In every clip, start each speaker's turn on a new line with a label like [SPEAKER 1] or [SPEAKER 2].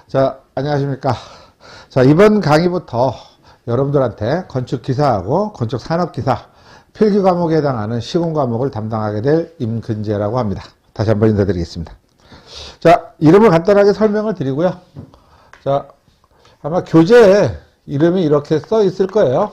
[SPEAKER 1] 자, 안녕하십니까. 자, 이번 강의부터 여러분들한테 건축기사하고 건축산업기사 필기 과목에 해당하는 시공 과목을 담당하게 될 임근재라고 합니다. 다시 한번 인사드리겠습니다. 자, 이름을 간단하게 설명을 드리고요. 자, 아마 교재에 이름이 이렇게 써 있을 거예요.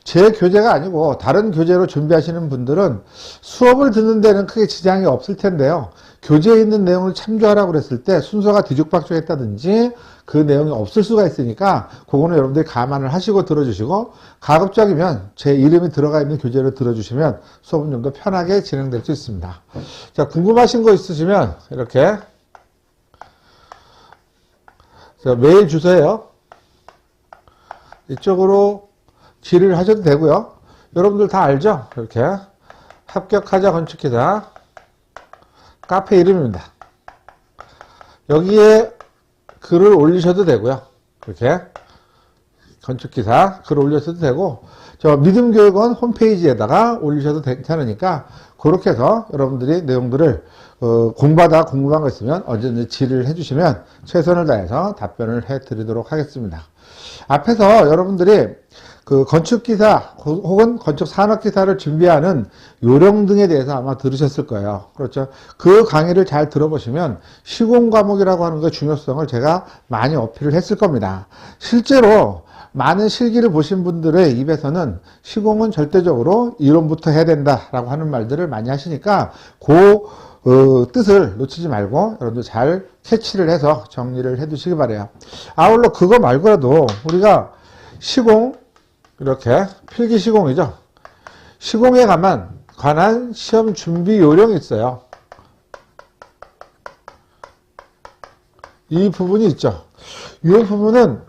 [SPEAKER 1] 제 교재가 아니고 다른 교재로 준비하시는 분들은 수업을 듣는 데는 크게 지장이 없을 텐데요. 교재에 있는 내용을 참조하라고 그랬을 때 순서가 뒤죽박죽했다든지 그 내용이 없을 수가 있으니까 그거는 여러분들이 감안을 하시고 들어주시고, 가급적이면 제 이름이 들어가 있는 교재를 들어주시면 수업은 좀 더 편하게 진행될 수 있습니다. 자, 궁금하신 거 있으시면 이렇게 메일 주세요. 이쪽으로 질의를 하셔도 되고요. 여러분들 다 알죠? 이렇게 합격하자 건축기사 카페 이름입니다. 여기에 글을 올리셔도 되고요. 이렇게 건축기사 글 올리셔도 되고, 저 믿음교육원 홈페이지에다가 올리셔도 괜찮으니까 그렇게 해서 여러분들이 내용들을 공부하다가 궁금한 거 있으면 언제든지 질의를 해주시면 최선을 다해서 답변을 해드리도록 하겠습니다. 앞에서 여러분들이 그 건축기사 혹은 건축산업기사를 준비하는 요령 등에 대해서 아마 들으셨을 거예요. 그렇죠. 그 강의를 잘 들어보시면 시공 과목이라고 하는 것 중요성을 제가 많이 어필을 했을 겁니다. 실제로 많은 실기를 보신 분들의 입에서는 시공은 절대적으로 이론부터 해야 된다라고 하는 말들을 많이 하시니까 그 뜻을 놓치지 말고 여러분들 잘 캐치를 해서 정리를 해 두시기 바래요. 아울러 그거 말고라도 우리가 시공, 이렇게 필기 시공이죠. 시공에 관한 시험 준비 요령이 있어요. 이 부분이 있죠. 이 부분은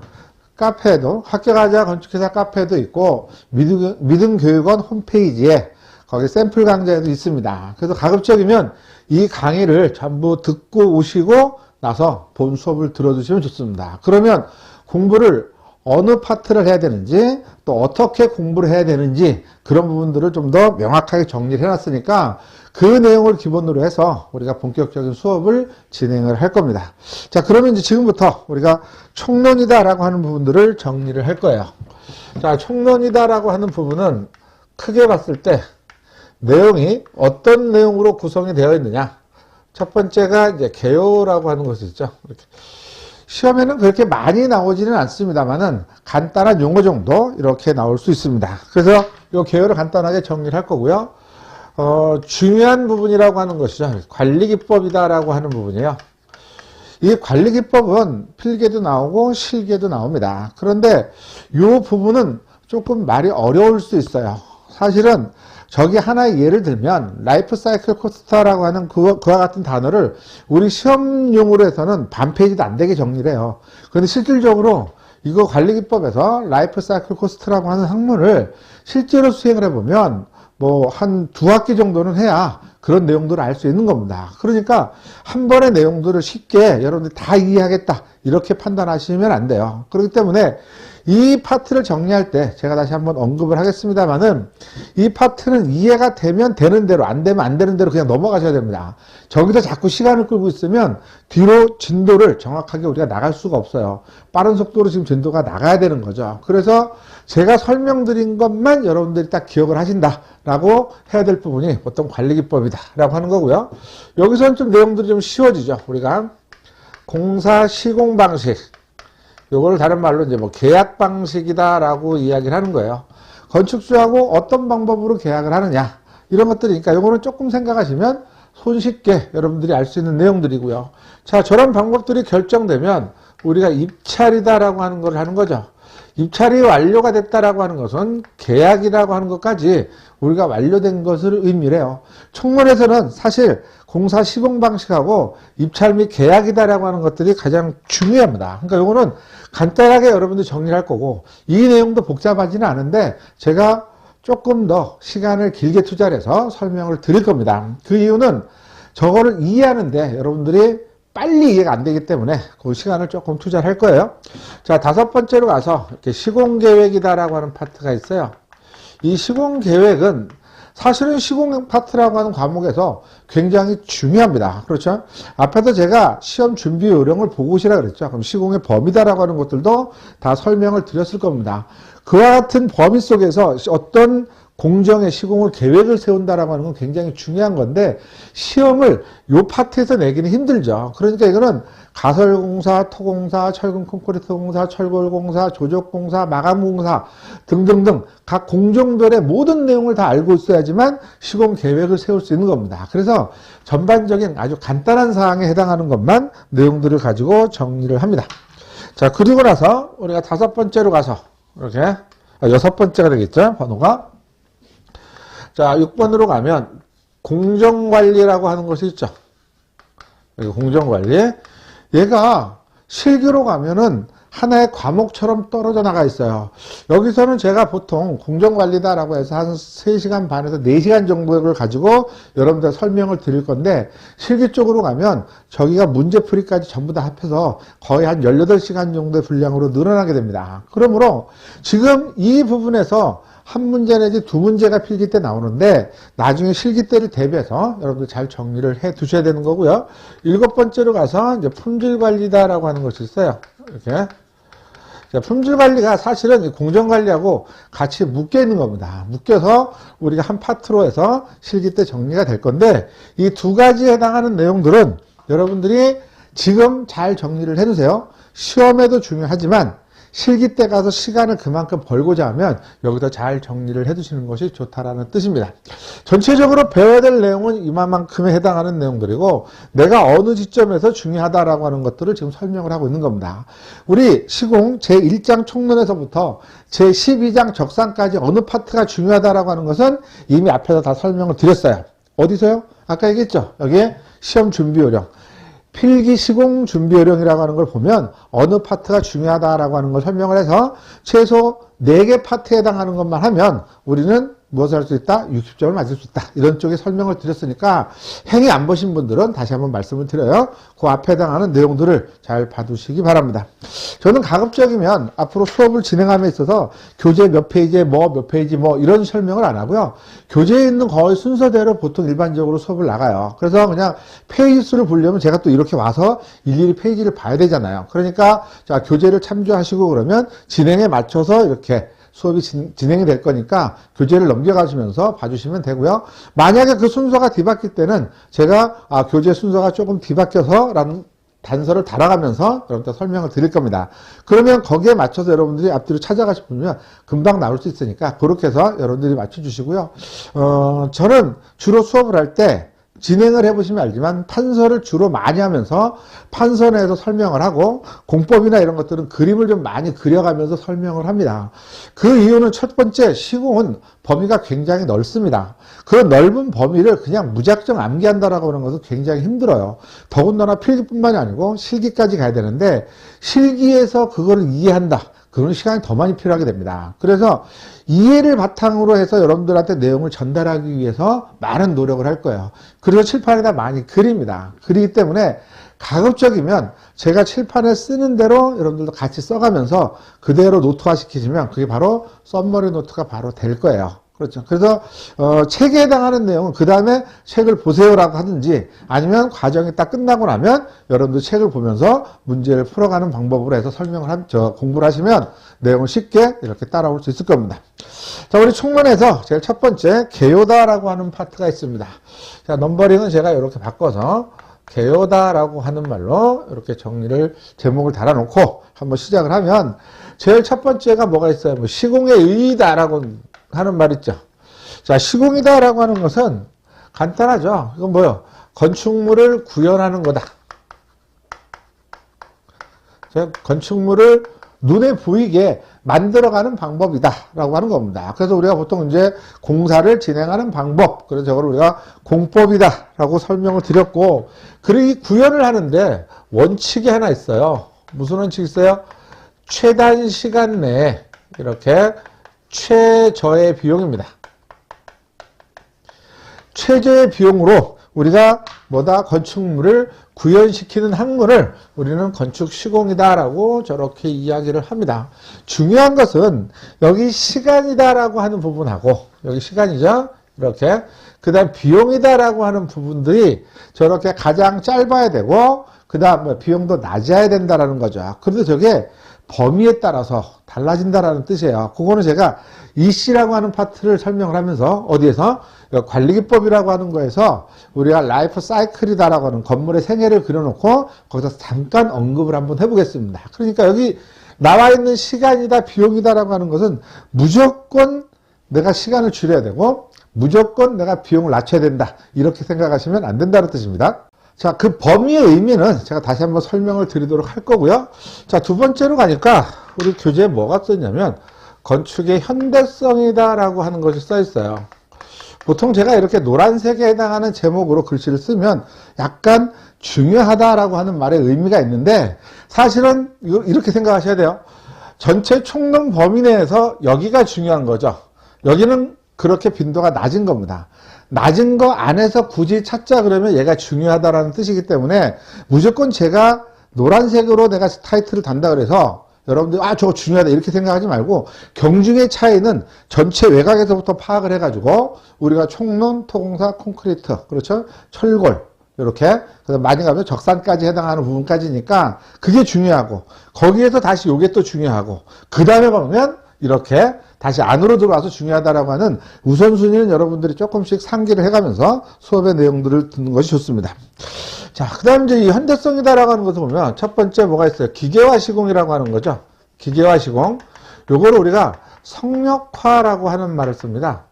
[SPEAKER 1] 카페에도, 합격하자 건축기사 카페에도 있고 믿음교육원 홈페이지에 거기 샘플 강좌에도 있습니다. 그래서 가급적이면 이 강의를 전부 듣고 오시고 나서 본 수업을 들어주시면 좋습니다. 그러면 공부를 어느 파트를 해야 되는지, 또 어떻게 공부를 해야 되는지 그런 부분들을 좀 더 명확하게 정리를 해놨으니까 그 내용을 기본으로 해서 우리가 본격적인 수업을 진행을 할 겁니다. 자, 그러면 이제 지금부터 우리가 총론이다라고 하는 부분들을 정리를 할 거예요. 자, 총론이다라고 하는 부분은 크게 봤을 때 내용이 어떤 내용으로 구성이 되어 있느냐. 첫 번째가 이제 개요라고 하는 것이 있죠. 이렇게. 시험에는 그렇게 많이 나오지는 않습니다만은 간단한 용어 정도 이렇게 나올 수 있습니다. 그래서 이 개요를 간단하게 정리를 할 거고요. 중요한 부분이라고 하는 것이죠. 관리기법이다라고 하는 부분이에요. 이 관리기법은 필기에도 나오고 실기에도 나옵니다. 그런데 이 부분은 조금 말이 어려울 수 있어요. 사실은 저기 하나의 예를 들면 라이프 사이클 코스트라고 하는 그와 같은 단어를 우리 시험용으로 해서는 반 페이지도 안 되게 정리를 해요. 그런데 실질적으로 이거 관리기법에서 라이프 사이클 코스트라고 하는 학문을 실제로 수행을 해보면 한 두 학기 정도는 해야 그런 내용들을 알 수 있는 겁니다. 그러니까 한 번의 내용들을 쉽게 여러분들이 다 이해하겠다 이렇게 판단하시면 안 돼요. 그렇기 때문에 이 파트를 정리할 때 제가 다시 한번 언급을 하겠습니다만은 이 파트는 이해가 되면 되는 대로, 안 되면 안 되는 대로 그냥 넘어가셔야 됩니다. 저기서 자꾸 시간을 끌고 있으면 뒤로 진도를 정확하게 우리가 나갈 수가 없어요. 빠른 속도로 지금 진도가 나가야 되는 거죠. 그래서 제가 설명드린 것만 여러분들이 딱 기억을 하신다라고 해야 될 부분이 보통 관리기법이다라고 하는 거고요. 여기서는 좀 내용들이 좀 쉬워지죠. 우리가 공사 시공 방식, 요거를 다른 말로 이제 계약 방식이다라고 이야기를 하는 거예요. 건축주하고 어떤 방법으로 계약을 하느냐, 이런 것들이니까 요거는 조금 생각하시면 손쉽게 여러분들이 알 수 있는 내용들이고요. 자, 저런 방법들이 결정되면 우리가 입찰이다라고 하는 걸 하는 거죠. 입찰이 완료가 됐다라고 하는 것은 계약이라고 하는 것까지 우리가 완료된 것을 의미를 해요. 총론에서는 사실 공사 시공 방식하고 입찰 및 계약이다라고 하는 것들이 가장 중요합니다. 그러니까 이거는 간단하게 여러분들이 정리할 거고, 이 내용도 복잡하지는 않은데 제가 조금 더 시간을 길게 투자해서 설명을 드릴 겁니다. 그 이유는 저거를 이해하는데 여러분들이 빨리 이해가 안 되기 때문에 그 시간을 조금 투자를 할 거예요. 자, 다섯 번째로 가서 이렇게 시공계획이다라고 하는 파트가 있어요. 이 시공계획은 사실은 시공 파트라고 하는 과목에서 굉장히 중요합니다. 그렇죠? 앞에서 제가 시험 준비 요령을 보고 오시라 그랬죠. 그럼 시공의 범위다라고 하는 것들도 다 설명을 드렸을 겁니다. 그와 같은 범위 속에서 어떤 공정의 시공을 계획을 세운다라고 하는 건 굉장히 중요한 건데 시험을 요 파트에서 내기는 힘들죠. 그러니까 이거는 가설공사, 토공사, 철근 콘크리트 공사, 철골공사, 조적공사, 마감공사 등등등 각 공정별의 모든 내용을 다 알고 있어야지만 시공 계획을 세울 수 있는 겁니다. 그래서 전반적인 아주 간단한 사항에 해당하는 것만 내용들을 가지고 정리를 합니다. 자, 그리고 나서 우리가 5번째로 가서 이렇게 6번째가 되겠죠. 번호가. 자, 6번으로 가면 공정관리라고 하는 것이 있죠. 여기 공정관리. 얘가 실기로 가면은 하나의 과목처럼 떨어져 나가 있어요. 여기서는 제가 보통 공정관리다라고 해서 한 3시간 반에서 4시간 정도를 가지고 여러분들 설명을 드릴 건데 실기 쪽으로 가면 저기가 문제풀이까지 전부 다 합해서 거의 한 18시간 정도의 분량으로 늘어나게 됩니다. 그러므로 지금 이 부분에서 한 문제 내지 2문제가 필기 때 나오는데 나중에 실기 때를 대비해서 여러분들 잘 정리를 해 두셔야 되는 거고요. 7번째로 가서 이제 품질관리다라고 하는 것이 있어요. 이렇게. 자, 품질관리가 사실은 공정관리하고 같이 묶여 있는 겁니다. 묶여서 우리가 한 파트로 해서 실기 때 정리가 될 건데 이 2가지에 해당하는 내용들은 여러분들이 지금 잘 정리를 해 두세요. 시험에도 중요하지만 실기 때 가서 시간을 그만큼 벌고자 하면 여기서 잘 정리를 해 두시는 것이 좋다라는 뜻입니다. 전체적으로 배워야 될 내용은 이만큼에 해당하는 내용들이고 내가 어느 지점에서 중요하다라고 하는 것들을 지금 설명을 하고 있는 겁니다. 우리 시공 제1장 총론에서부터 제12장 적상까지 어느 파트가 중요하다라고 하는 것은 이미 앞에서 다 설명을 드렸어요. 어디서요? 아까 얘기했죠. 여기에 시험 준비 요령. 필기 시공 준비 요령이라고 하는 걸 보면 어느 파트가 중요하다라고 하는 걸 설명을 해서 최소 4개 파트에 해당하는 것만 하면 우리는 무엇을 할 수 있다? 60점을 맞을 수 있다. 이런 쪽에 설명을 드렸으니까 행위 안 보신 분들은 다시 한번 말씀을 드려요. 그 앞에 해당하는 내용들을 잘 봐두시기 바랍니다. 저는 가급적이면 앞으로 수업을 진행함에 있어서 교재 몇 페이지에 몇 페이지 이런 설명을 안 하고요. 교재에 있는 거의 순서대로 보통 일반적으로 수업을 나가요. 그래서 그냥 페이지 수를 보려면 제가 또 이렇게 와서 일일이 페이지를 봐야 되잖아요. 그러니까 자, 교재를 참조하시고 그러면 진행에 맞춰서 이렇게 수업이 진행이 될 거니까 교재를 넘겨가시면서 봐주시면 되고요. 만약에 그 순서가 뒤바뀔 때는 제가 교재 순서가 조금 뒤바뀌어서 라는 단서를 달아가면서 여러분들 설명을 드릴 겁니다. 그러면 거기에 맞춰서 여러분들이 앞뒤로 찾아가시면 금방 나올 수 있으니까 그렇게 해서 여러분들이 맞춰주시고요. 저는 주로 수업을 할 때 진행을 해보시면 알지만 판서를 주로 많이 하면서 판서 내에서 설명을 하고 공법이나 이런 것들은 그림을 좀 많이 그려가면서 설명을 합니다. 그 이유는 첫 번째, 시공은 범위가 굉장히 넓습니다. 그 넓은 범위를 그냥 무작정 암기한다라고 하는 것은 굉장히 힘들어요. 더군다나 필기뿐만이 아니고 실기까지 가야 되는데 실기에서 그거를 이해한다. 그런 시간이 더 많이 필요하게 됩니다. 그래서 이해를 바탕으로 해서 여러분들한테 내용을 전달하기 위해서 많은 노력을 할 거예요. 그래서 칠판에다 많이 그립니다. 그리기 때문에 가급적이면 제가 칠판에 쓰는 대로 여러분들도 같이 써가면서 그대로 노트화 시키시면 그게 바로 썸머리 노트가 바로 될 거예요. 그렇죠. 그래서 책에 해당하는 내용은 그 다음에 책을 보세요라고 하든지 아니면 과정이 딱 끝나고 나면 여러분들 책을 보면서 문제를 풀어가는 방법으로 해서 공부를 하시면 내용을 쉽게 이렇게 따라올 수 있을 겁니다. 자, 우리 총론에서 제일 첫 번째 개요다라고 하는 파트가 있습니다. 자, 넘버링은 제가 이렇게 바꿔서 개요다라고 하는 말로 이렇게 제목을 달아놓고 한번 시작을 하면 제일 첫 번째가 뭐가 있어요? 시공의 의의다라고 하는 말 있죠. 자, 시공이다라고 하는 것은 간단하죠. 이건 뭐요? 건축물을 구현하는 거다. 건축물을 눈에 보이게 만들어가는 방법이다라고 하는 겁니다. 그래서 우리가 보통 이제 공사를 진행하는 방법, 그래서 저걸 우리가 공법이다라고 설명을 드렸고, 그리고 이 구현을 하는데 원칙이 하나 있어요. 무슨 원칙이 있어요? 최단 시간 내에 이렇게 최저의 비용입니다. 최저의 비용으로 우리가 건축물을 구현시키는 학문을 우리는 건축 시공이다라고 저렇게 이야기를 합니다. 중요한 것은 여기 시간이다라고 하는 부분하고 여기 시간이죠. 이렇게. 그 다음 비용이다라고 하는 부분들이 저렇게 가장 짧아야 되고, 그 다음 비용도 낮아야 된다라는 거죠. 그런데 저게 범위에 따라서 달라진다라는 뜻이에요. 그거는 제가 EC라고 하는 파트를 설명을 하면서 어디에서 관리기법이라고 하는 거에서 우리가 라이프 사이클이다라고 하는 건물의 생애를 그려놓고 거기서 잠깐 언급을 한번 해보겠습니다. 그러니까 여기 나와 있는 시간이다 비용이다라고 하는 것은 무조건 내가 시간을 줄여야 되고 무조건 내가 비용을 낮춰야 된다. 이렇게 생각하시면 안 된다는 뜻입니다. 자, 그 범위의 의미는 제가 다시 한번 설명을 드리도록 할 거고요. 자, 두 번째로 가니까 우리 교재에 뭐가 써있냐면 건축의 현대성이다라고 하는 것이 써 있어요. 보통 제가 이렇게 노란색에 해당하는 제목으로 글씨를 쓰면 약간 중요하다라고 하는 말의 의미가 있는데 사실은 이렇게 생각하셔야 돼요. 전체 총론 범위 내에서 여기가 중요한 거죠. 여기는 그렇게 빈도가 낮은 겁니다. 낮은 거 안에서 굳이 찾자 그러면 얘가 중요하다라는 뜻이기 때문에 무조건 제가 노란색으로 내가 타이틀을 단다 그래서 여러분들 저거 중요하다 이렇게 생각하지 말고 경중의 차이는 전체 외곽에서부터 파악을 해가지고 우리가 총론, 토공사, 콘크리트, 그렇죠? 철골 이렇게 그래서 많이 가면 적산까지 해당하는 부분까지니까 그게 중요하고 거기에서 다시 요게 또 중요하고 그 다음에 보면 이렇게 다시 안으로 들어와서 중요하다라고 하는 우선순위는 여러분들이 조금씩 상기를 해가면서 수업의 내용들을 듣는 것이 좋습니다. 자, 그 다음 이제 이 현대성이다라고 하는 것을 보면 첫 번째 뭐가 있어요? 기계화 시공이라고 하는 거죠. 기계화 시공. 요거를 우리가 성역화라고 하는 말을 씁니다.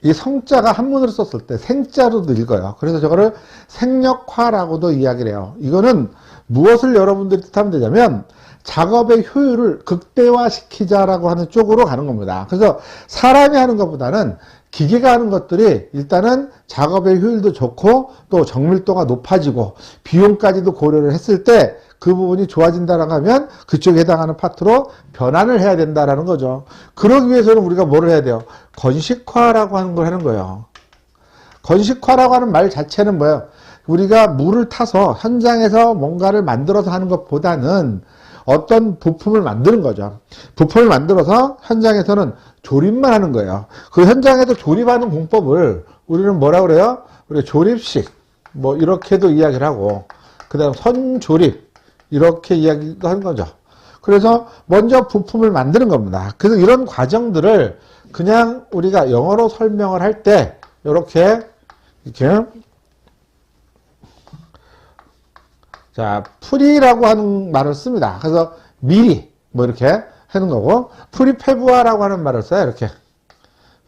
[SPEAKER 1] 이 성자가 한문으로 썼을 때 생자로도 읽어요. 그래서 저거를 생역화라고도 이야기를 해요. 이거는 무엇을 여러분들이 뜻하면 되냐면 작업의 효율을 극대화시키자라고 하는 쪽으로 가는 겁니다. 그래서 사람이 하는 것보다는 기계가 하는 것들이 일단은 작업의 효율도 좋고 또 정밀도가 높아지고 비용까지도 고려를 했을 때 그 부분이 좋아진다라고 하면 그쪽에 해당하는 파트로 변환을 해야 된다라는 거죠. 그러기 위해서는 우리가 뭐를 해야 돼요? 건식화라고 하는 걸 하는 거예요. 건식화라고 하는 말 자체는 뭐예요? 우리가 물을 타서 현장에서 뭔가를 만들어서 하는 것보다는 어떤 부품을 만드는 거죠. 부품을 만들어서 현장에서는 조립만 하는 거예요. 그 현장에서 조립하는 공법을 우리는 뭐라 그래요? 우리가 조립식 뭐 이렇게도 이야기를 하고 그 다음 선조립 이렇게 이야기도 하는 거죠. 그래서 먼저 부품을 만드는 겁니다. 그래서 이런 과정들을 그냥 우리가 영어로 설명을 할 때 이렇게 자, 프리라고 하는 말을 씁니다. 그래서 미리 뭐 이렇게 하는 거고 프리페브화라고 하는 말을 써요. 이렇게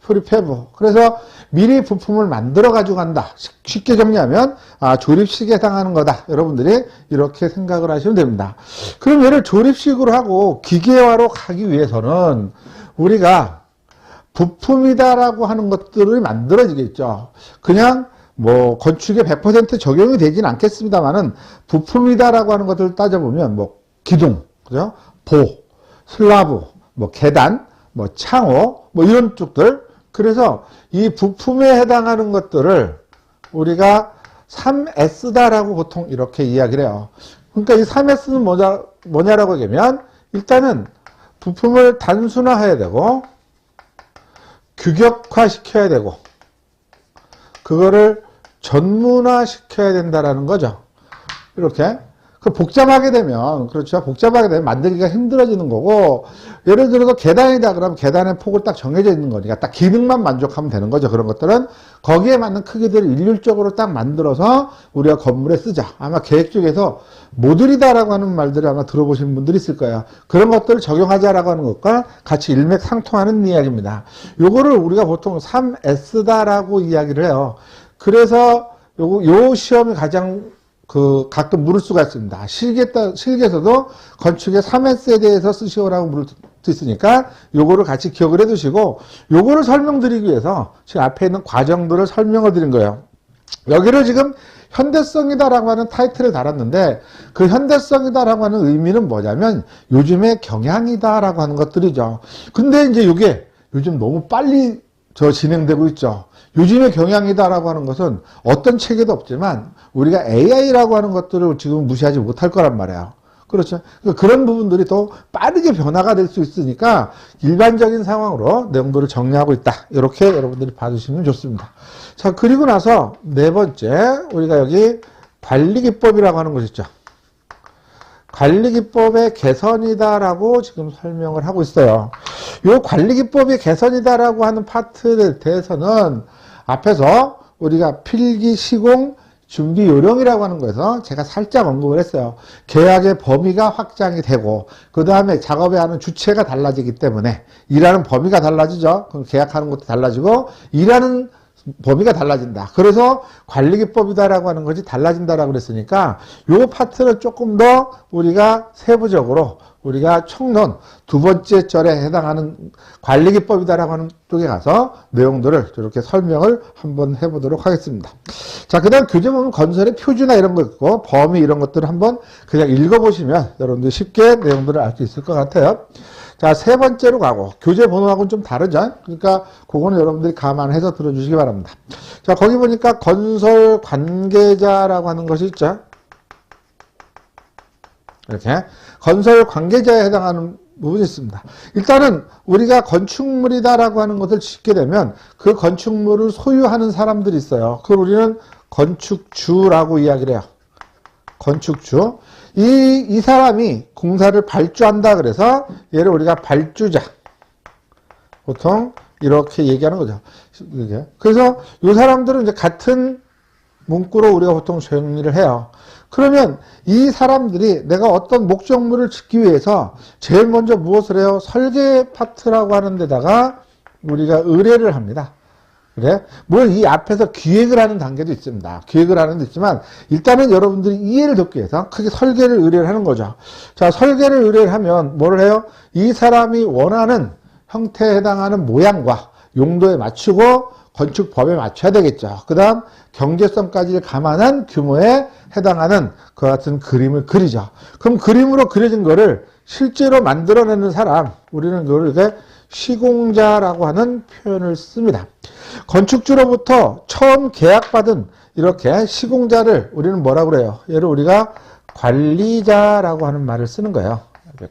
[SPEAKER 1] 프리페브. 그래서 미리 부품을 만들어 가지고 간다. 쉽게 정리하면 조립식에 해당하는 거다. 여러분들이 이렇게 생각을 하시면 됩니다. 그럼 얘를 조립식으로 하고 기계화로 가기 위해서는 우리가 부품이다라고 하는 것들을 만들어지겠죠. 그냥 뭐 건축에 100% 적용이 되지는 않겠습니다만은 부품이다라고 하는 것들을 따져보면 뭐 기둥, 그죠? 보, 슬라브, 뭐 계단, 뭐 창호, 뭐 이런 쪽들. 그래서 이 부품에 해당하는 것들을 우리가 3S다라고 보통 이렇게 이야기를 해요. 그러니까 이 3S는 뭐냐라고 하면 일단은 부품을 단순화해야 되고 규격화 시켜야 되고 그거를 전문화 시켜야 된다라는 거죠. 이렇게. 복잡하게 되면, 그렇죠. 복잡하게 되면 만들기가 힘들어지는 거고, 예를 들어서 계단이다 그러면 계단의 폭을 딱 정해져 있는 거니까 딱 기능만 만족하면 되는 거죠. 그런 것들은 거기에 맞는 크기들을 일률적으로 딱 만들어서 우리가 건물에 쓰자. 아마 계획 쪽에서 모듈이다라고 하는 말들을 아마 들어보신 분들이 있을 거예요. 그런 것들을 적용하자라고 하는 것과 같이 일맥상통하는 이야기입니다. 요거를 우리가 보통 3S다라고 이야기를 해요. 그래서 요 시험이 가장 가끔 물을 수가 있습니다. 실기에서도 건축의 3S에 대해서 쓰시오라고 물을 수 있으니까 요거를 같이 기억을 해 두시고 요거를 설명드리기 위해서 지금 앞에 있는 과정들을 설명을 드린 거예요. 여기를 지금 현대성이다라고 하는 타이틀을 달았는데 그 현대성이다라고 하는 의미는 뭐냐면 요즘의 경향이다라고 하는 것들이죠. 근데 이제 요게 요즘 너무 빨리 진행되고 있죠. 요즘의 경향이다라고 하는 것은 어떤 책에도 없지만 우리가 AI라고 하는 것들을 지금 무시하지 못할 거란 말이에요. 그렇죠. 그러니까 그런 부분들이 더 빠르게 변화가 될 수 있으니까 일반적인 상황으로 내용들을 정리하고 있다. 이렇게 여러분들이 봐주시면 좋습니다. 자, 그리고 나서 네 번째, 우리가 여기 관리기법이라고 하는 것이 있죠. 관리기법의 개선이다라고 지금 설명을 하고 있어요. 이 관리기법의 개선이다라고 하는 파트에 대해서는 앞에서 우리가 필기, 시공, 준비 요령이라고 하는 거에서 제가 살짝 언급을 했어요. 계약의 범위가 확장이 되고 그 다음에 작업에 하는 주체가 달라지기 때문에 일하는 범위가 달라지죠. 그럼 계약하는 것도 달라지고 일하는 범위가 달라진다. 그래서 관리기법이다라고 하는 것이 달라진다라고 그랬으니까 요 파트를 조금 더 우리가 세부적으로 우리가 총론 두 번째 절에 해당하는 관리기법이다라고 하는 쪽에 가서 내용들을 이렇게 설명을 한번 해보도록 하겠습니다. 자, 그 다음 교재 보면 건설의 표준화 이런 거 있고 범위 이런 것들을 한번 그냥 읽어보시면 여러분들 쉽게 내용들을 알 수 있을 것 같아요. 자, 세 번째로 가고 교재 번호하고는 좀 다르죠. 그러니까 그거는 여러분들이 감안해서 들어주시기 바랍니다. 자, 거기 보니까 건설 관계자라고 하는 것이 있죠. 이렇게 건설 관계자에 해당하는 부분이 있습니다. 일단은 우리가 건축물이다라고 하는 것을 짓게 되면 그 건축물을 소유하는 사람들이 있어요. 그걸 우리는 건축주라고 이야기를 해요. 건축주. 이 사람이 공사를 발주한다 그래서 얘를 우리가 발주자. 보통 이렇게 얘기하는 거죠. 그래서 이 사람들은 이제 같은 문구로 우리가 보통 정리를 해요. 그러면 이 사람들이 내가 어떤 목적물을 짓기 위해서 제일 먼저 무엇을 해요? 설계 파트라고 하는 데다가 우리가 의뢰를 합니다. 그래? 물론 이 앞에서 기획을 하는 단계도 있습니다. 기획을 하는 데 있지만 일단은 여러분들이 이해를 돕기 위해서 크게 설계를 의뢰를 하는 거죠. 자, 설계를 의뢰를 하면 뭐를 해요? 이 사람이 원하는 형태에 해당하는 모양과 용도에 맞추고 건축법에 맞춰야 되겠죠. 그 다음 경제성까지 감안한 규모에 해당하는 그 같은 그림을 그리죠. 그럼 그림으로 그려진 거를 실제로 만들어내는 사람, 우리는 그걸 이렇게 시공자라고 하는 표현을 씁니다. 건축주로부터 처음 계약받은 이렇게 시공자를 우리는 뭐라고 그래요? 얘를 우리가 관리자라고 하는 말을 쓰는 거예요.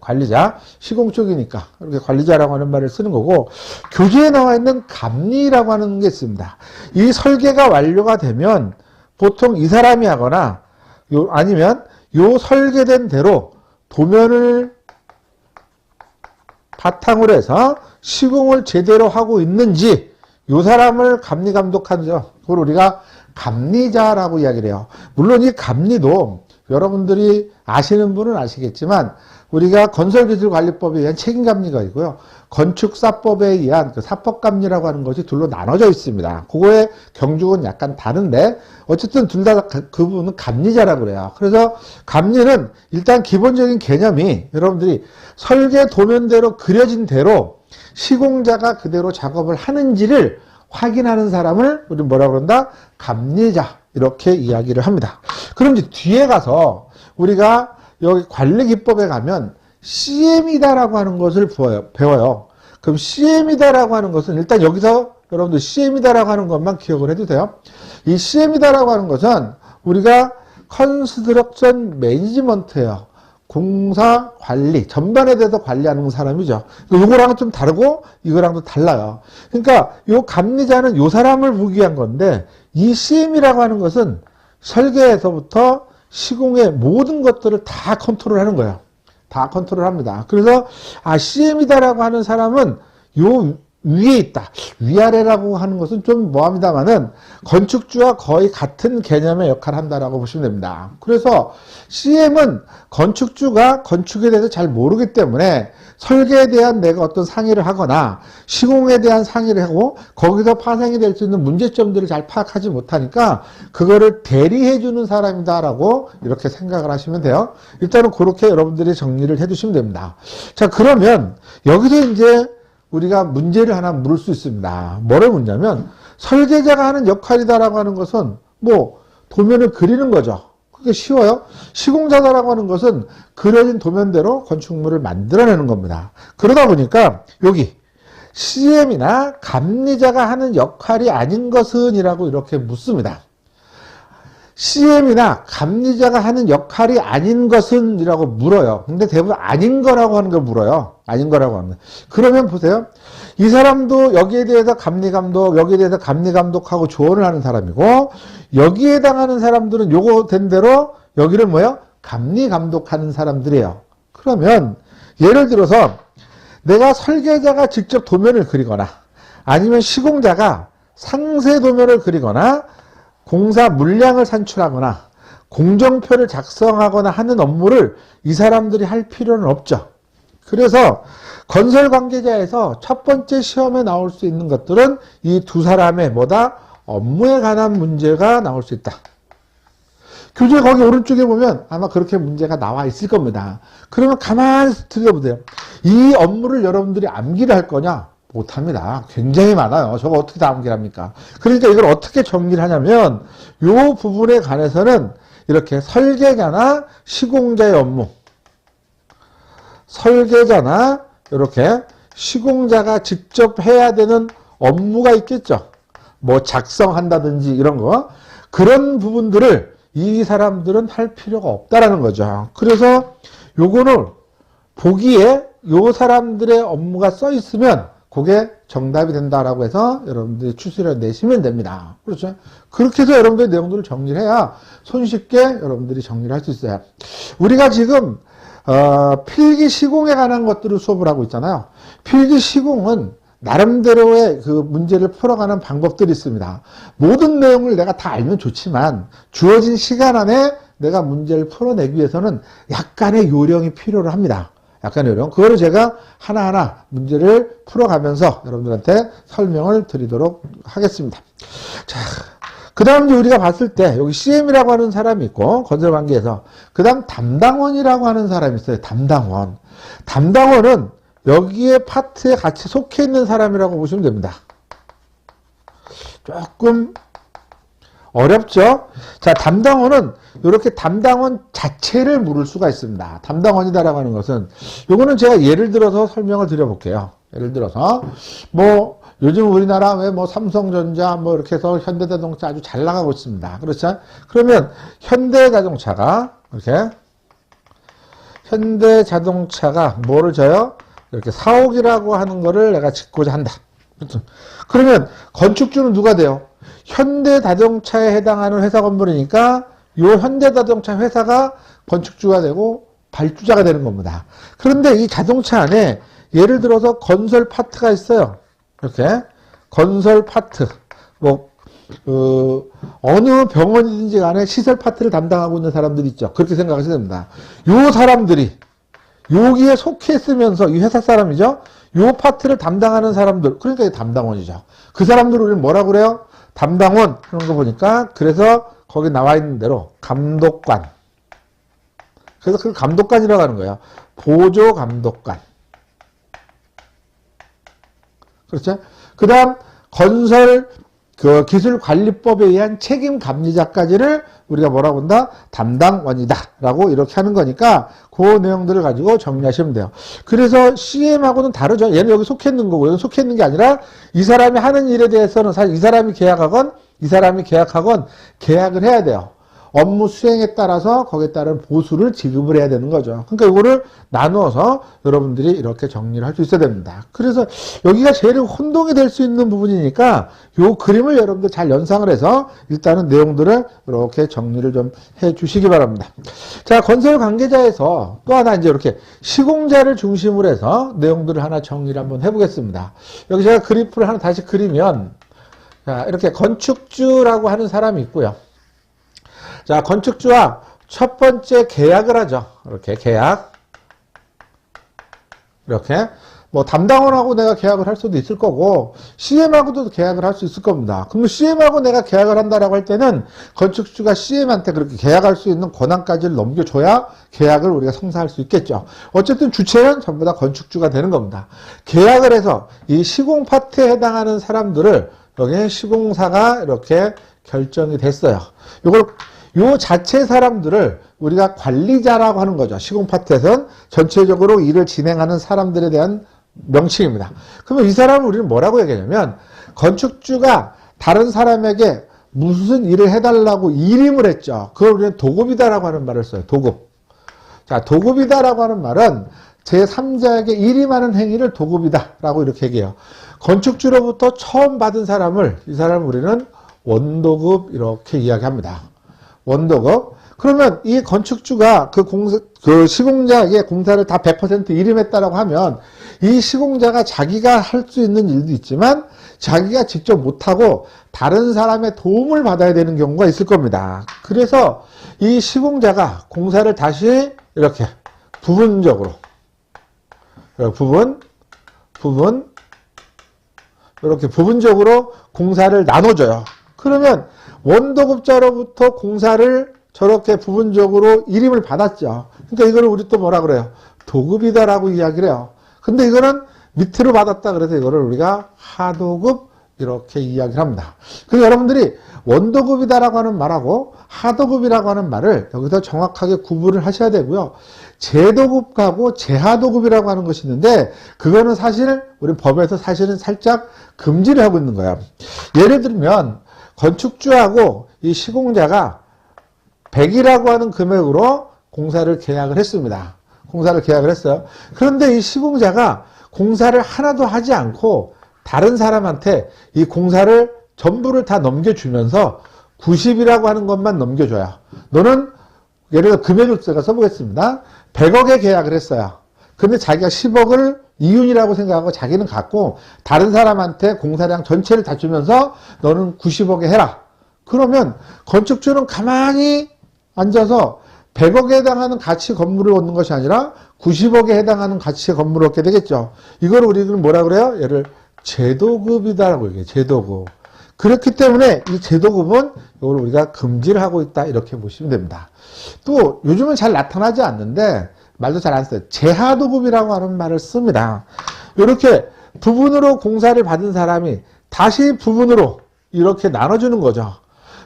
[SPEAKER 1] 관리자, 시공 쪽이니까 이렇게 관리자라고 하는 말을 쓰는 거고, 교재에 나와 있는 감리라고 하는 게 있습니다. 이 설계가 완료가 되면 보통 이 사람이 하거나 아니면 요 설계된 대로 도면을 바탕으로 해서 시공을 제대로 하고 있는지 요 사람을 감리 감독하죠. 그걸 우리가 감리자라고 이야기를 해요. 물론 이 감리도 여러분들이 아시는 분은 아시겠지만 우리가 건설기술관리법에 의한 책임감리가 있고요. 건축사법에 의한 그 사법감리라고 하는 것이 둘로 나눠져 있습니다. 그거의 경중은 약간 다른데 어쨌든 둘 다 그 부분은 감리자라고 그래요. 그래서 감리는 일단 기본적인 개념이 여러분들이 설계 도면대로 그려진 대로 시공자가 그대로 작업을 하는지를 확인하는 사람을 우리 뭐라고 그런다? 감리자. 이렇게 이야기를 합니다. 그럼 이제 뒤에 가서 우리가 여기 관리기법에 가면 CM이다라고 하는 것을 배워요. 그럼 CM이다라고 하는 것은 일단 여기서 여러분들 CM이다라고 하는 것만 기억을 해도 돼요. 이 CM이다라고 하는 것은 우리가 컨스트럭션 매니지먼트예요. 공사 관리, 전반에 대해서 관리하는 사람이죠. 이거랑은 좀 다르고 이거랑도 달라요. 그러니까 이 감리자는 이 사람을 보기 위한 건데 이 CM이라고 하는 것은 설계에서부터 시공의 모든 것들을 다 컨트롤하는 거예요. 다 컨트롤합니다. 그래서 CM이다라고 하는 사람은 요 위에 있다. 위아래라고 하는 것은 좀 뭐합니다만은 건축주와 거의 같은 개념의 역할을 한다라고 보시면 됩니다. 그래서 CM은 건축주가 건축에 대해서 잘 모르기 때문에 설계에 대한 내가 어떤 상의를 하거나 시공에 대한 상의를 하고 거기서 파생이 될 수 있는 문제점들을 잘 파악하지 못하니까 그거를 대리해 주는 사람이다라고 이렇게 생각을 하시면 돼요. 일단은 그렇게 여러분들이 정리를 해 두시면 됩니다. 자, 그러면 여기서 이제 우리가 문제를 하나 물을 수 있습니다. 뭐를 묻냐면 설계자가 하는 역할이다라고 하는 것은 뭐 도면을 그리는 거죠. 그게 쉬워요. 시공자다라고 하는 것은 그려진 도면대로 건축물을 만들어내는 겁니다. 그러다 보니까 여기 CM이나 감리자가 하는 역할이 아닌 것은 이라고 이렇게 묻습니다. CM이나 감리자가 하는 역할이 아닌 것은? 이라고 물어요. 근데 대부분 아닌 거라고 하는 걸 물어요. 아닌 거라고 하는 거. 그러면 보세요. 이 사람도 여기에 대해서 감리감독, 여기에 대해서 감리감독하고 조언을 하는 사람이고, 여기에 해당하는 사람들은 요거 된 대로 여기를 뭐예요? 감리감독하는 사람들이에요. 그러면 예를 들어서 내가 설계자가 직접 도면을 그리거나 아니면 시공자가 상세 도면을 그리거나 공사 물량을 산출하거나 공정표를 작성하거나 하는 업무를 이 사람들이 할 필요는 없죠. 그래서 건설 관계자에서 첫 번째 시험에 나올 수 있는 것들은 이 두 사람의 뭐다? 업무에 관한 문제가 나올 수 있다. 교재 거기 오른쪽에 보면 아마 그렇게 문제가 나와 있을 겁니다. 그러면 가만히 들여보세요. 이 업무를 여러분들이 암기를 할 거냐? 못합니다. 굉장히 많아요. 저거 어떻게 다 암기를 합니까? 그러니까 이걸 어떻게 정리를 하냐면 이 부분에 관해서는 이렇게 설계자나 시공자의 업무, 설계자나 이렇게 시공자가 직접 해야 되는 업무가 있겠죠. 뭐 작성한다든지 이런 거. 그런 부분들을 이 사람들은 할 필요가 없다라는 거죠. 그래서 요거는 보기에 요 사람들의 업무가 써 있으면 그게 정답이 된다라고 해서 여러분들이 추수를 내시면 됩니다. 그렇죠? 그렇게 해서 여러분들의 내용들을 정리를 해야 손쉽게 여러분들이 정리를 할 수 있어요. 우리가 지금 필기 시공에 관한 것들을 수업을 하고 있잖아요. 필기 시공은 나름대로의 그 문제를 풀어가는 방법들이 있습니다. 모든 내용을 내가 다 알면 좋지만 주어진 시간 안에 내가 문제를 풀어내기 위해서는 약간의 요령이 필요로 합니다. 약간의 요령. 그거를 제가 하나하나 문제를 풀어가면서 여러분들한테 설명을 드리도록 하겠습니다. 자, 그 다음 우리가 봤을 때 여기 CM이라고 하는 사람이 있고 건설관계에서 그 다음 담당원이라고 하는 사람이 있어요. 담당원. 담당원은 여기에 파트에 같이 속해 있는 사람이라고 보시면 됩니다. 조금 어렵죠? 자, 담당원은 이렇게 담당원 자체를 물을 수가 있습니다. 담당원이다라고 하는 것은 요거는 제가 예를 들어서 설명을 드려볼게요. 예를 들어서 뭐 요즘 우리나라 왜 뭐 삼성전자 뭐 이렇게 해서 현대자동차 아주 잘 나가고 있습니다. 그렇죠? 그러면 현대자동차가 이렇게 현대자동차가 뭐를 져요? 이렇게 사옥이라고 하는 거를 내가 짓고자 한다. 그렇죠? 그러면 건축주는 누가 돼요? 현대자동차에 해당하는 회사 건물이니까 이 현대자동차 회사가 건축주가 되고 발주자가 되는 겁니다. 그런데 이 자동차 안에 예를 들어서 건설 파트가 있어요. 이렇게 건설 파트, 뭐 어느 병원이든지 간에 시설 파트를 담당하고 있는 사람들이 있죠. 그렇게 생각하시면 됩니다. 이 사람들이 여기에 속해 있으면서 이 회사 사람이죠. 이 파트를 담당하는 사람들, 그러니까 담당원이죠. 그 사람들을 우리는 뭐라고 그래요? 담당원 그런 거 보니까 그래서 거기 나와 있는 대로 감독관. 그래서 그 감독관이라고 하는 거예요. 보조 감독관. 그렇죠? 그 다음 건설 그 기술관리법에 의한 책임 감리자까지를 우리가 뭐라고 한다? 담당원이다 라고 이렇게 하는 거니까 그 내용들을 가지고 정리하시면 돼요. 그래서 CM하고는 다르죠. 얘는 여기 속해 있는 거고 여기 속해 있는 게 아니라 이 사람이 하는 일에 대해서는 사실 이 사람이 계약하건 이 사람이 계약하건 계약을 해야 돼요. 업무 수행에 따라서 거기에 따른 보수를 지급을 해야 되는 거죠. 그러니까 이거를 나누어서 여러분들이 이렇게 정리를 할 수 있어야 됩니다. 그래서 여기가 제일 혼동이 될 수 있는 부분이니까 이 그림을 여러분들 잘 연상을 해서 일단은 내용들을 이렇게 정리를 좀 해 주시기 바랍니다. 자, 건설 관계자에서 또 하나 이제 이렇게 시공자를 중심으로 해서 내용들을 하나 정리를 한번 해보겠습니다. 여기 제가 그래프를 하나 다시 그리면 자, 이렇게 건축주라고 하는 사람이 있고요. 자, 건축주와 첫 번째 계약을 하죠. 이렇게 계약. 이렇게. 뭐 담당원하고 내가 계약을 할 수도 있을 거고 CM하고도 계약을 할 수 있을 겁니다. 그럼 CM하고 내가 계약을 한다라고 할 때는 건축주가 CM한테 그렇게 계약할 수 있는 권한까지를 넘겨줘야 계약을 우리가 성사할 수 있겠죠. 어쨌든 주체는 전부 다 건축주가 되는 겁니다. 계약을 해서 이 시공 파트에 해당하는 사람들을 여기 시공사가 이렇게 결정이 됐어요. 이걸 요 자체 사람들을 우리가 관리자라고 하는 거죠. 시공 파트에서는 전체적으로 일을 진행하는 사람들에 대한 명칭입니다. 그러면 이 사람을 우리는 뭐라고 얘기하냐면 건축주가 다른 사람에게 무슨 일을 해달라고 일임을 했죠. 그걸 우리는 도급이다라고 하는 말을 써요. 도급. 자, 도급이다라고 하는 말은 제3자에게 일임하는 행위를 도급이다라고 이렇게 얘기해요. 건축주로부터 처음 받은 사람을, 이 사람을 우리는 원도급 이렇게 이야기합니다. 원도급. 그러면 이 건축주가 그 시공자에게 공사를 다 100% 일임했다라고 하면 이 시공자가 자기가 할 수 있는 일도 있지만 자기가 직접 못하고 다른 사람의 도움을 받아야 되는 경우가 있을 겁니다. 그래서 이 시공자가 공사를 다시 이렇게 부분적으로 이렇게 부분적으로 공사를 나눠줘요. 그러면 원도급자로부터 공사를 저렇게 부분적으로 일임을 받았죠. 그러니까 이걸 우리 또 뭐라 그래요? 도급이다라고 이야기를 해요. 근데 이거는 밑으로 받았다 그래서 이거를 우리가 하도급 이렇게 이야기를 합니다. 그래서 여러분들이 원도급이다라고 하는 말하고 하도급이라고 하는 말을 여기서 정확하게 구분을 하셔야 되고요. 제도급하고 제하도급이라고 하는 것이 있는데 그거는 사실 우리 법에서 사실은 살짝 금지를 하고 있는 거예요. 예를 들면 건축주하고 이 시공자가 100이라고 하는 금액으로 공사를 계약을 했습니다. 공사를 계약을 했어요. 그런데 이 시공자가 공사를 하나도 하지 않고 다른 사람한테 이 공사를 전부를 다 넘겨주면서 90이라고 하는 것만 넘겨줘요. 너는 예를 들어 금액을 제가 써보겠습니다. 100억에 계약을 했어요. 근데 자기가 10억을 이윤이라고 생각하고 자기는 갖고 다른 사람한테 공사량 전체를 다 주면서 너는 90억에 해라. 그러면 건축주는 가만히 앉아서 100억에 해당하는 가치 건물을 얻는 것이 아니라 90억에 해당하는 가치의 건물을 얻게 되겠죠. 이걸 우리는 뭐라 그래요? 얘를 제도급이다라고 얘기해요. 제도급. 그렇기 때문에 이 제도급은 이걸 우리가 금지를 하고 있다 이렇게 보시면 됩니다. 또 요즘은 잘 나타나지 않는데 말도 잘 안 써요. 제하도급이라고 하는 말을 씁니다. 이렇게 부분으로 공사를 받은 사람이 다시 부분으로 이렇게 나눠주는 거죠.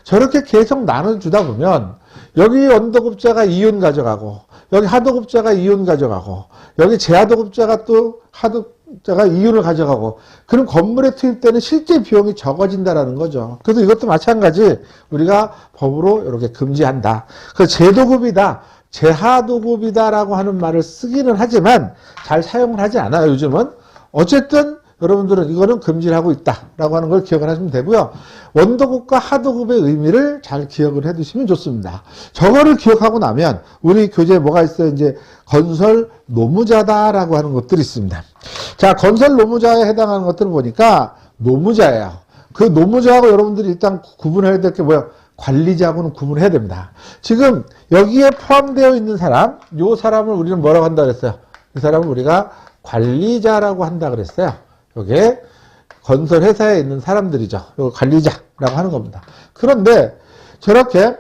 [SPEAKER 1] 저렇게 계속 나눠주다 보면 여기 원도급자가 이윤 가져가고 여기 하도급자가 이윤 가져가고 여기 제하도급자가 또 하도급자가 이윤을 가져가고 그럼 건물에 투입되는 실제 비용이 적어진다라는 거죠. 그래서 이것도 마찬가지 우리가 법으로 이렇게 금지한다. 그래서 제도급이다, 제하도급이다라고 하는 말을 쓰기는 하지만 잘 사용을 하지 않아요. 요즘은. 어쨌든 여러분들은 이거는 금지를 하고 있다라고 하는 걸 기억을 하시면 되고요. 원도급과 하도급의 의미를 잘 기억을 해두시면 좋습니다. 저거를 기억하고 나면 우리 교재에 뭐가 있어요? 이제 건설 노무자다라고 하는 것들이 있습니다. 자, 건설 노무자에 해당하는 것들을 보니까 노무자예요. 그 노무자하고 여러분들이 일단 구분해야 될 게 뭐예요? 관리자하고는 구분을 해야 됩니다. 지금 여기에 포함되어 있는 사람, 요 사람을 우리는 뭐라고 한다 그랬어요? 이 사람을 우리가 관리자라고 한다 그랬어요. 이게 건설회사에 있는 사람들이죠. 이거 관리자라고 하는 겁니다. 그런데 저렇게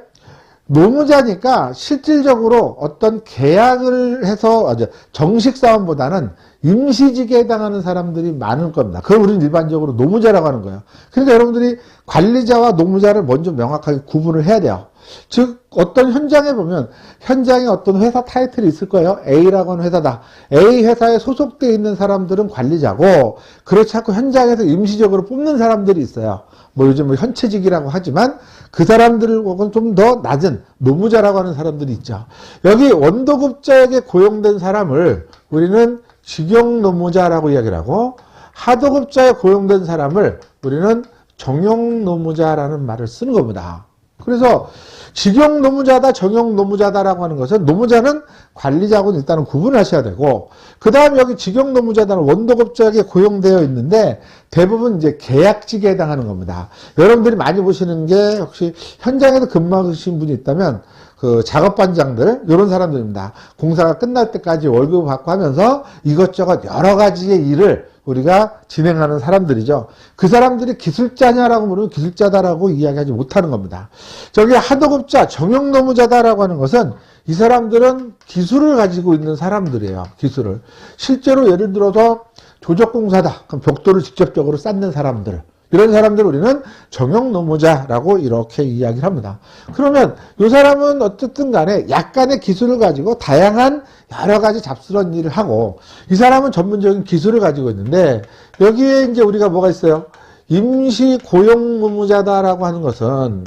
[SPEAKER 1] 노무자니까 실질적으로 어떤 계약을 해서 정식 사원보다는 임시직에 해당하는 사람들이 많을 겁니다. 그걸 우리는 일반적으로 노무자라고 하는 거예요. 그러니까 여러분들이 관리자와 노무자를 먼저 명확하게 구분을 해야 돼요. 즉 어떤 현장에 보면 현장에 어떤 회사 타이틀이 있을 거예요. A라고 하는 회사다. A 회사에 소속되어 있는 사람들은 관리자고 그렇지 않고 현장에서 임시적으로 뽑는 사람들이 있어요. 뭐 요즘 뭐 현채직이라고 하지만 그 사람들하고는 좀 더 낮은 노무자라고 하는 사람들이 있죠. 여기 원도급자에게 고용된 사람을 우리는 직영노무자라고 이야기를 하고 하도급자에 고용된 사람을 우리는 정형노무자라는 말을 쓰는 겁니다. 그래서 직영노무자다, 정형노무자다라고 하는 것은 노무자는 관리자하고는 일단은 구분하셔야 되고 그 다음 여기 직영노무자다는 원도급자에게 고용되어 있는데 대부분 이제 계약직에 해당하는 겁니다. 여러분들이 많이 보시는 게 혹시 현장에서 근무하신 분이 있다면 그 작업반장들 이런 사람들입니다. 공사가 끝날 때까지 월급을 받고 하면서 이것저것 여러 가지의 일을 우리가 진행하는 사람들이죠. 그 사람들이 기술자냐라고 물으면 기술자다라고 이야기하지 못하는 겁니다. 저기 하도급자, 정형노무자다라고 하는 것은 이 사람들은 기술을 가지고 있는 사람들이에요. 기술을. 실제로 예를 들어서 조적공사다. 그럼 벽돌을 직접적으로 쌓는 사람들. 이런 사람들 우리는 정형노무자라고 이렇게 이야기를 합니다. 그러면 이 사람은 어쨌든 간에 약간의 기술을 가지고 다양한 여러 가지 잡스러운 일을 하고 이 사람은 전문적인 기술을 가지고 있는데 여기에 이제 우리가 뭐가 있어요? 임시 고용 노무자다라고 하는 것은,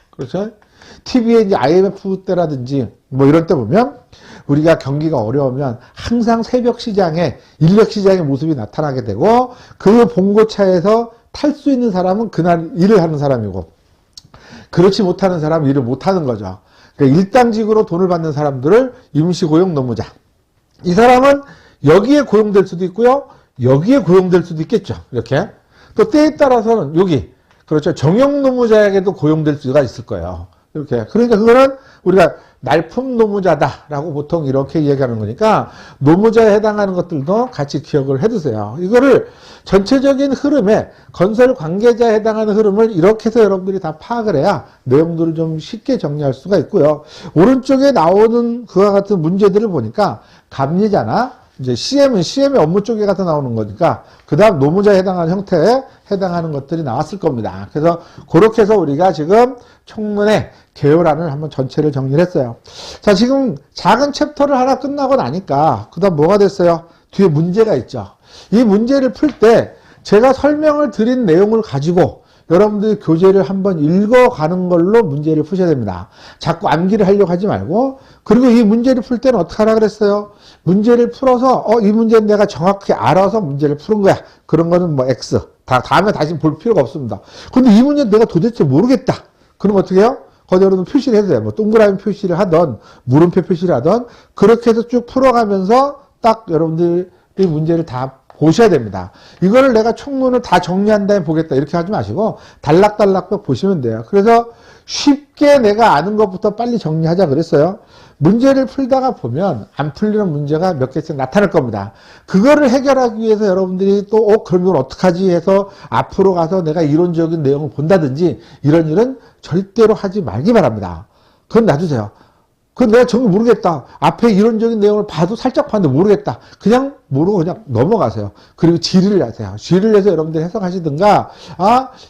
[SPEAKER 1] 그렇죠? TV에 이제 IMF 때라든지 뭐 이런 때 보면 우리가 경기가 어려우면 항상 새벽 시장에, 인력 시장의 모습이 나타나게 되고 그 봉고차에서 탈 수 있는 사람은 그날 일을 하는 사람이고 그렇지 못하는 사람은 일을 못하는 거죠. 그러니까 일당직으로 돈을 받는 사람들을 임시고용 노무자. 이 사람은 여기에 고용될 수도 있고요. 여기에 고용될 수도 있겠죠. 이렇게. 또 때에 따라서는 여기, 그렇죠. 정형 노무자에게도 고용될 수가 있을 거예요. 이렇게. 그러니까 그거는 우리가 날품 노무자다라고 보통 이렇게 얘기하는 거니까 노무자에 해당하는 것들도 같이 기억을 해두세요. 이거를 전체적인 흐름에 건설 관계자에 해당하는 흐름을 이렇게 해서 여러분들이 다 파악을 해야 내용들을 좀 쉽게 정리할 수가 있고요. 오른쪽에 나오는 그와 같은 문제들을 보니까 감리자나 이제 CM은 CM의 업무 쪽에 가서 나오는 거니까 그 다음 노무자에 해당하는 형태에 해당하는 것들이 나왔을 겁니다. 그래서 그렇게 해서 우리가 지금 총론의 개요란을 한번 전체를 정리를 했어요. 자, 지금 작은 챕터를 하나 끝나고 나니까 그 다음 뭐가 됐어요? 뒤에 문제가 있죠. 이 문제를 풀 때 제가 설명을 드린 내용을 가지고 여러분들이 교재를 한번 읽어가는 걸로 문제를 푸셔야 됩니다. 자꾸 암기를 하려고 하지 말고, 그리고 이 문제를 풀 때는 어떻게 하라 그랬어요? 문제를 풀어서 이 문제는 내가 정확히 알아서 문제를 푸는 거야. 그런 거는 뭐 X. 다음에 다시 볼 필요가 없습니다. 근데 이 문제는 내가 도대체 모르겠다. 그럼 어떻게 해요? 거기 여러분 표시를 해도 돼요. 뭐 동그라미 표시를 하던 물음표 표시를 하던 그렇게 해서 쭉 풀어가면서 딱 여러분들이 문제를 다 보셔야 됩니다. 이거를 내가 총론을 다 정리한 다음에 보겠다 이렇게 하지 마시고 단락단락 보시면 돼요. 그래서 쉽게 내가 아는 것부터 빨리 정리하자 그랬어요. 문제를 풀다가 보면 안 풀리는 문제가 몇 개씩 나타날 겁니다. 그거를 해결하기 위해서 여러분들이 또 그럼 이걸 어떡하지 해서 앞으로 가서 내가 이론적인 내용을 본다든지 이런 절대로 하지 말기 바랍니다. 그건 놔두세요. 그건 내가 정말 모르겠다. 앞에 이론적인 내용을 봐도 살짝 봤는데 모르겠다. 그냥 모르고 그냥 넘어가세요. 그리고 질의를 하세요. 질의를 해서 여러분들이 해석하시든가,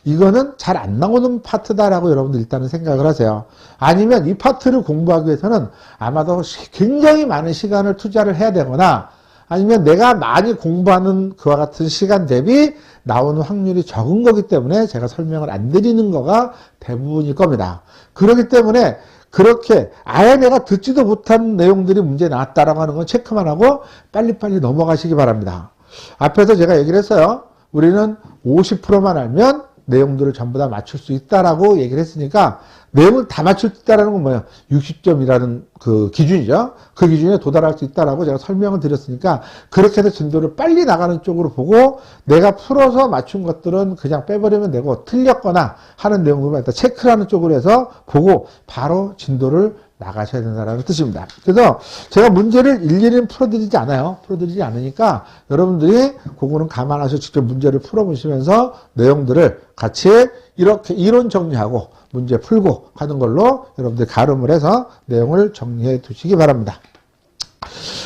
[SPEAKER 1] 이거는 잘 안 나오는 파트다라고 여러분들 일단은 생각을 하세요. 아니면 이 파트를 공부하기 위해서는 아마도 굉장히 많은 시간을 투자를 해야 되거나, 아니면 내가 많이 공부하는 그와 같은 시간 대비 나오는 확률이 적은 거기 때문에 제가 설명을 안 드리는 거가 대부분일 겁니다. 그렇기 때문에 그렇게 아예 내가 듣지도 못한 내용들이 문제에 나왔다라고 하는 건 체크만 하고 빨리빨리 넘어가시기 바랍니다. 앞에서 제가 얘기를 했어요. 우리는 50%만 알면 내용들을 전부 다 맞출 수 있다라고 얘기를 했으니까 내용을 다 맞출 수 있다라는 건 뭐예요? 60점이라는 그 기준이죠. 그 기준에 도달할 수 있다라고 제가 설명을 드렸으니까 그렇게 해서 진도를 빨리 나가는 쪽으로 보고 내가 풀어서 맞춘 것들은 그냥 빼버리면 되고 틀렸거나 하는 내용들만 일단 체크하는 쪽으로 해서 보고 바로 진도를 나가셔야 된다는 뜻입니다. 그래서 제가 문제를 일일이 풀어드리지 않아요. 풀어드리지 않으니까 여러분들이 그거는 감안하셔서 직접 문제를 풀어보시면서 내용들을 같이 이렇게 이론 정리하고 문제 풀고 하는 걸로 여러분들 가름을 해서 내용을 정리해 두시기 바랍니다.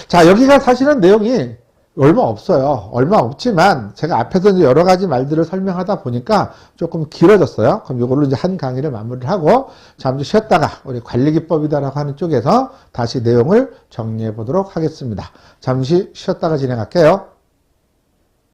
[SPEAKER 1] 자, 여기가 사실은 내용이 얼마 없어요. 얼마 없지만 제가 앞에서 이제 여러 가지 말들을 설명하다 보니까 조금 길어졌어요. 그럼 이걸로 이제 한 강의를 마무리를 하고 잠시 쉬었다가 우리 관리기법이다라고 하는 쪽에서 다시 내용을 정리해 보도록 하겠습니다. 잠시 쉬었다가 진행할게요.